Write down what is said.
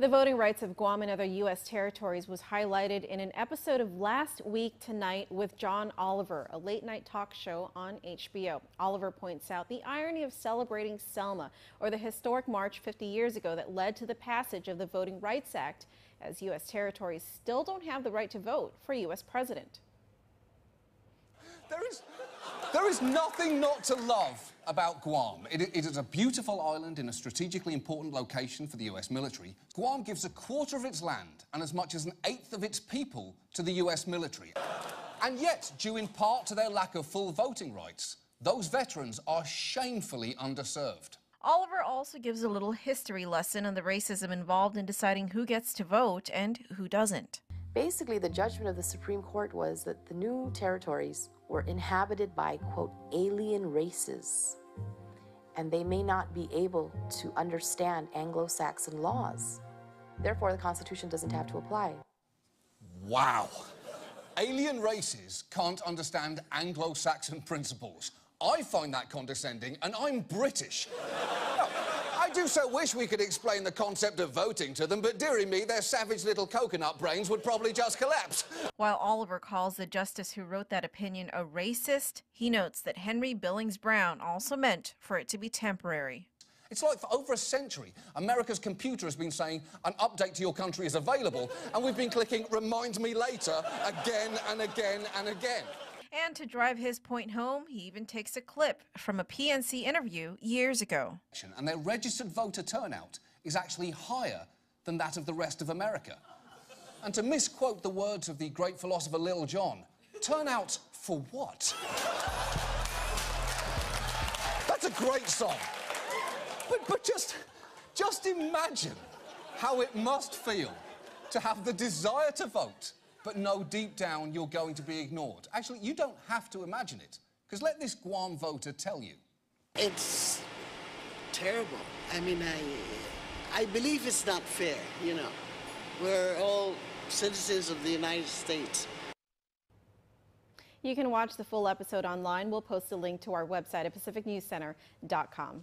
The voting rights of Guam and other U.S. territories was highlighted in an episode of Last Week Tonight with John Oliver, a late-night talk show on HBO. Oliver points out the irony of celebrating Selma, or the historic march 50 years ago that led to the passage of the Voting Rights Act, as U.S. territories still don't have the right to vote for U.S. president. There is nothing not to love about Guam. It is a beautiful island in a strategically important location for the US military. Guam gives a quarter of its land and as much as an eighth of its people to the US military. And yet, due in part to their lack of full voting rights, those veterans are shamefully underserved. Oliver also gives a little history lesson on the racism involved in deciding who gets to vote and who doesn't. Basically, the judgment of the Supreme Court was that the new territories were inhabited by, quote, alien races, and they may not be able to understand Anglo-Saxon laws. Therefore, the Constitution doesn't have to apply. Wow. Alien races can't understand Anglo-Saxon principles. I find that condescending, and I'm British. I do so wish we could explain the concept of voting to them, but dearie me, their savage little coconut brains would probably just collapse. While Oliver calls the justice who wrote that opinion a racist, he notes that Henry Billings Brown also meant for it to be temporary. It's like for over a century, America's computer has been saying an update to your country is available, and we've been clicking remind me later again and again and again. And to drive his point home, he even takes a clip from a PNC interview years ago. And their registered voter turnout is actually higher than that of the rest of America. And to misquote the words of the great philosopher Lil Jon, turnout for what? That's a great song. But just imagine how it must feel to have the desire to vote, but know deep down you're going to be ignored. Actually, you don't have to imagine it, because let this Guam voter tell you. It's terrible. I mean, I believe it's not fair, you know. We're all citizens of the United States. You can watch the full episode online. We'll post a link to our website at pacificnewscenter.com.